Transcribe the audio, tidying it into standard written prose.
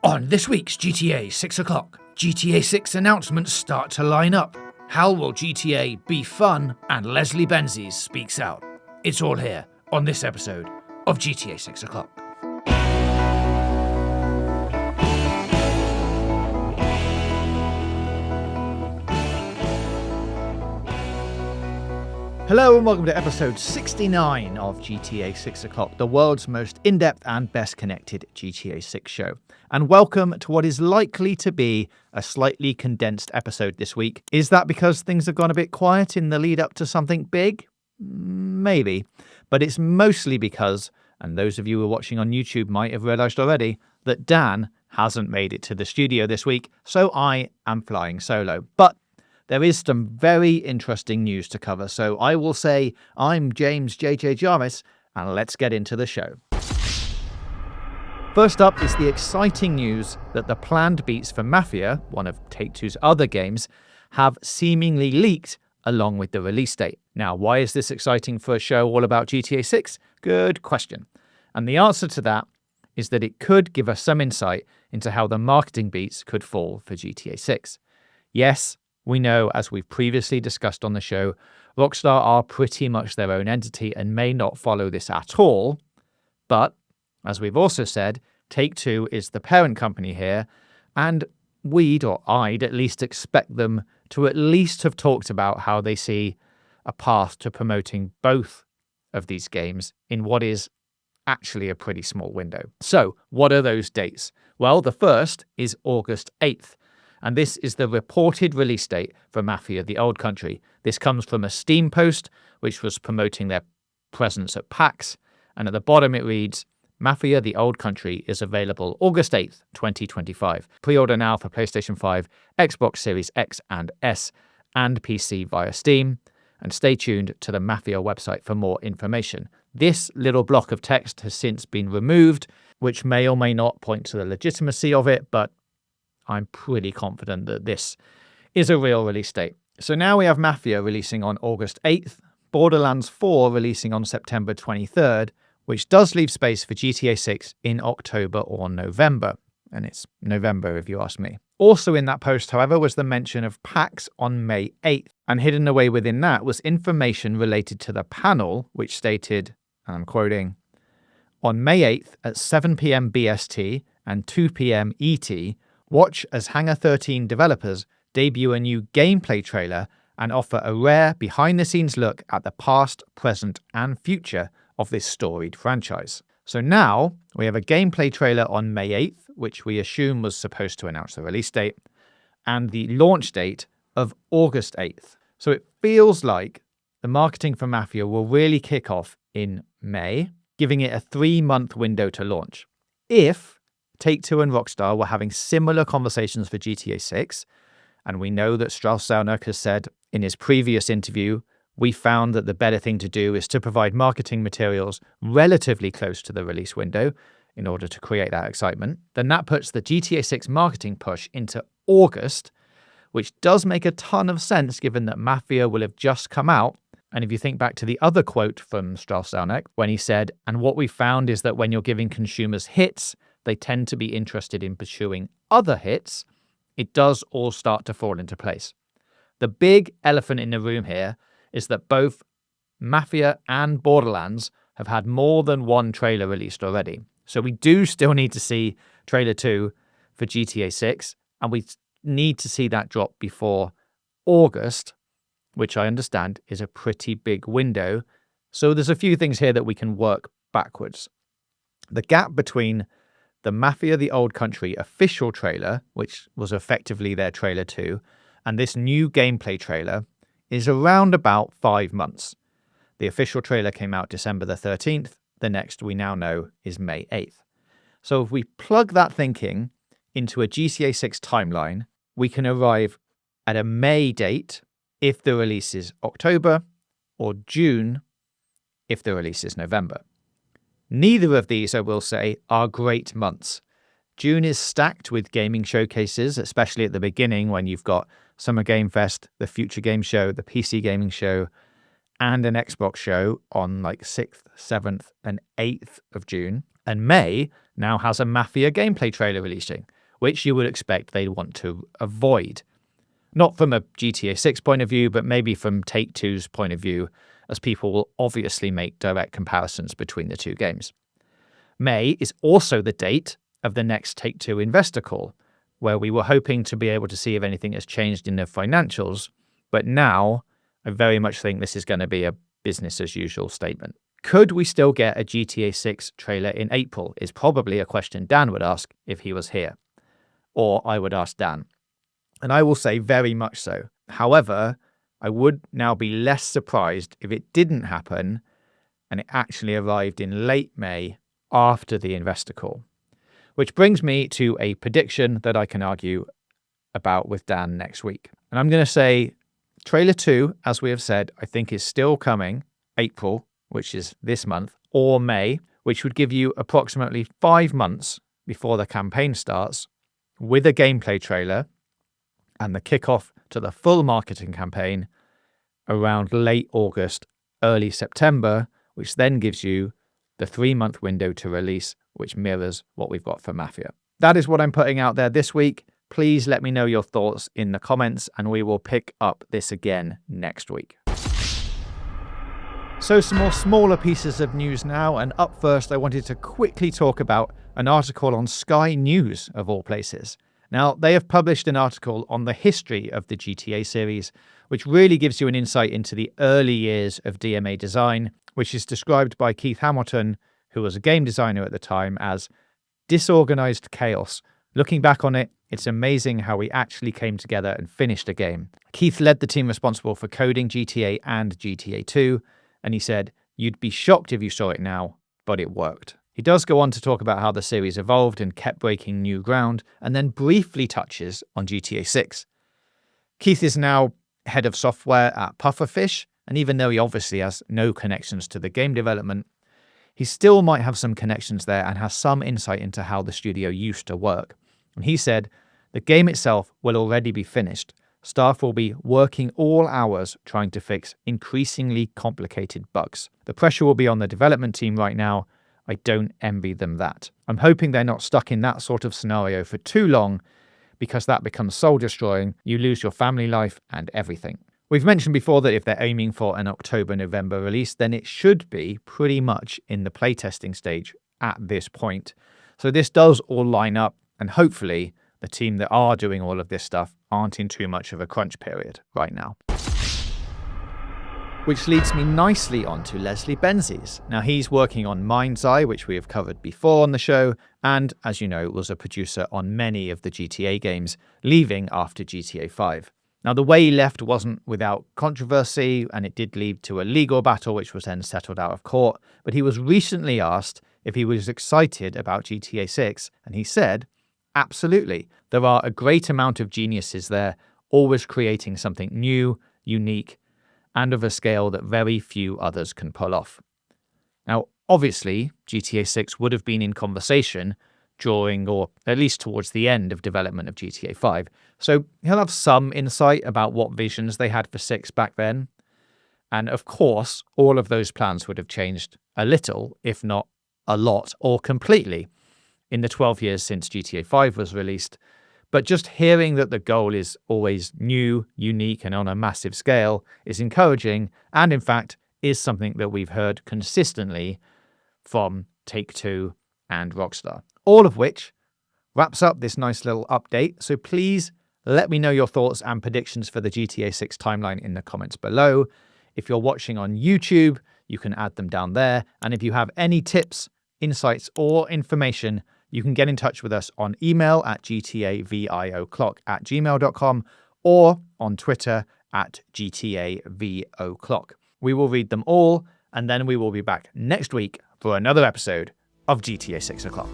On this week's GTA 6 o'clock, GTA 6 announcements start to line up. How will GTA be fun? And Leslie Benzies speaks out. It's all here on this episode of GTA 6 o'clock. Hello and welcome to episode 69 of GTA 6 o'clock, the world's most in-depth and best connected GTA 6 show. And welcome to what is likely to be a slightly condensed episode this week. Is that because things have gone a bit quiet in the lead up to something big? Maybe. But it's mostly because, and those of you who are watching on YouTube might have realized already, that Dan hasn't made it to the studio this week, so I am flying solo. But there is some very interesting news to cover, so I will say I'm James JJ Jarvis, and let's get into the show. First up is the exciting news that the planned beats for Mafia, one of Take-Two's other games, have seemingly leaked along with the release date. Now, why is this exciting for a show all about GTA 6? Good question. And the answer to that is that it could give us some insight into how the marketing beats could fall for GTA 6. Yes, we know, as we've previously discussed on the show, Rockstar are pretty much their own entity and may not follow this at all. But, as we've also said, Take-Two is the parent company here, and I'd at least expect them to at least have talked about how they see a path to promoting both of these games in what is actually a pretty small window. So, what are those dates? Well, the first is August 8th. And this is the reported release date for Mafia: The Old Country. This comes from a Steam post, which was promoting their presence at PAX. And at the bottom it reads, Mafia: The Old Country is available August 8th, 2025. Pre-order now for PlayStation 5, Xbox Series X and S, and PC via Steam. And stay tuned to the Mafia website for more information. This little block of text has since been removed, which may or may not point to the legitimacy of it, but I'm pretty confident that this is a real release date. So now we have Mafia releasing on August 8th, Borderlands 4 releasing on September 23rd, which does leave space for GTA 6 in October or November. And it's November if you ask me. Also in that post, however, was the mention of PAX on May 8th. And hidden away within that was information related to the panel, which stated, and I'm quoting, on May 8th at 7 p.m. BST and 2 p.m. ET, watch as Hangar 13 developers debut a new gameplay trailer and offer a rare behind-the-scenes look at the past, present, and future of this storied franchise. So now we have a gameplay trailer on May 8th, which we assume was supposed to announce the release date, and the launch date of August 8th. So it feels like the marketing for Mafia will really kick off in May, giving it a 3-month window to launch. If Take-Two and Rockstar were having similar conversations for GTA 6, and we know that Strauss-Zelnick has said in his previous interview, we found that the better thing to do is to provide marketing materials relatively close to the release window in order to create that excitement, then that puts the GTA 6 marketing push into August, which does make a ton of sense given that Mafia will have just come out. And if you think back to the other quote from Strauss-Zelnick, when he said, and what we found is that when you're giving consumers hits, they tend to be interested in pursuing other hits, it does all start to fall into place. The big elephant in the room here is that both Mafia and Borderlands have had more than one trailer released already. So we do still need to see trailer 2 for GTA 6, and we need to see that drop before August, which I understand is a pretty big window. So there's a few things here that we can work backwards. The gap between the Mafia: The Old Country official trailer, which was effectively their trailer 2, and this new gameplay trailer is around about 5 months. The official trailer came out December the 13th. The next we now know is May 8th. So if we plug that thinking into a GTA 6 timeline, we can arrive at a May date if the release is October, or June if the release is November. Neither of these, I will say, are great months. June is stacked with gaming showcases, especially at the beginning when you've got Summer Game Fest, the Future Game Show, the PC Gaming Show, and an Xbox show on like 6th, 7th, and 8th of June. And May now has a Mafia gameplay trailer releasing. which you would expect they'd want to avoid. Not from a GTA 6 point of view, but maybe from Take-Two's point of view, as people will obviously make direct comparisons between the two games. May is also the date of the next Take-Two investor call, where we were hoping to be able to see if anything has changed in their financials, but now I very much think this is going to be a business as usual statement. Could we still get a GTA 6 trailer in April is probably a question Dan would ask if he was here. Or I would ask Dan. And I will say very much so. However, I would now be less surprised if it didn't happen and it actually arrived in late May after the investor call. Which brings me to a prediction that I can argue about with Dan next week. And I'm going to say trailer 2, as we have said, I think is still coming April, which is this month, or May, which would give you approximately 5 months before the campaign starts with a gameplay trailer and the kickoff to the full marketing campaign around late August, early September, which then gives you the 3-month window to release, which mirrors what we've got for Mafia. That is what I'm putting out there this week. Please let me know your thoughts in the comments, and we will pick up this again next week. So some more smaller pieces of news now, and up first I wanted to quickly talk about an article on Sky News, of all places. Now, they have published an article on the history of the GTA series, which really gives you an insight into the early years of DMA design, which is described by Keith Hamilton, who was a game designer at the time, as disorganized chaos. Looking back on it, it's amazing how we actually came together and finished a game. Keith led the team responsible for coding GTA and GTA 2, and he said, "You'd be shocked if you saw it now, but it worked." He does go on to talk about how the series evolved and kept breaking new ground, and then briefly touches on GTA 6. Keith is now head of software at Pufferfish, and even though he obviously has no connections to the game development, he still might have some connections there and has some insight into how the studio used to work. And he said, "The game itself will already be finished. Staff will be working all hours trying to fix increasingly complicated bugs. The pressure will be on the development team right now. I don't envy them that. I'm hoping they're not stuck in that sort of scenario for too long, because that becomes soul-destroying. You lose your family life and everything." We've mentioned before that if they're aiming for an October-November release, then it should be pretty much in the playtesting stage at this point. So this does all line up, and hopefully the team that are doing all of this stuff aren't in too much of a crunch period right now. Which leads me nicely on to Leslie Benzies. Now, he's working on Mind's Eye, which we have covered before on the show, and, as you know, was a producer on many of the GTA games, leaving after GTA 5. Now, the way he left wasn't without controversy, and it did lead to a legal battle, which was then settled out of court, but he was recently asked if he was excited about GTA 6, and he said, "Absolutely. There are a great amount of geniuses there, always creating something new, unique, and of a scale that very few others can pull off." Now, obviously, GTA 6 would have been in conversation during, or at least towards the end of development of GTA 5, so he'll have some insight about what visions they had for 6 back then. And of course, all of those plans would have changed a little, if not a lot, or completely, in the 12 years since GTA 5 was released. But just hearing that the goal is always new, unique, and on a massive scale is encouraging, and in fact is something that we've heard consistently from Take-Two and Rockstar. All of which wraps up this nice little update, so please let me know your thoughts and predictions for the GTA 6 timeline in the comments below. If you're watching on YouTube, you can add them down there, and if you have any tips, insights, or information, you can get in touch with us on email at gtavioclock@gmail.com or on Twitter at gtavoclock. We will read them all, and then we will be back next week for another episode of GTA 6 O'Clock.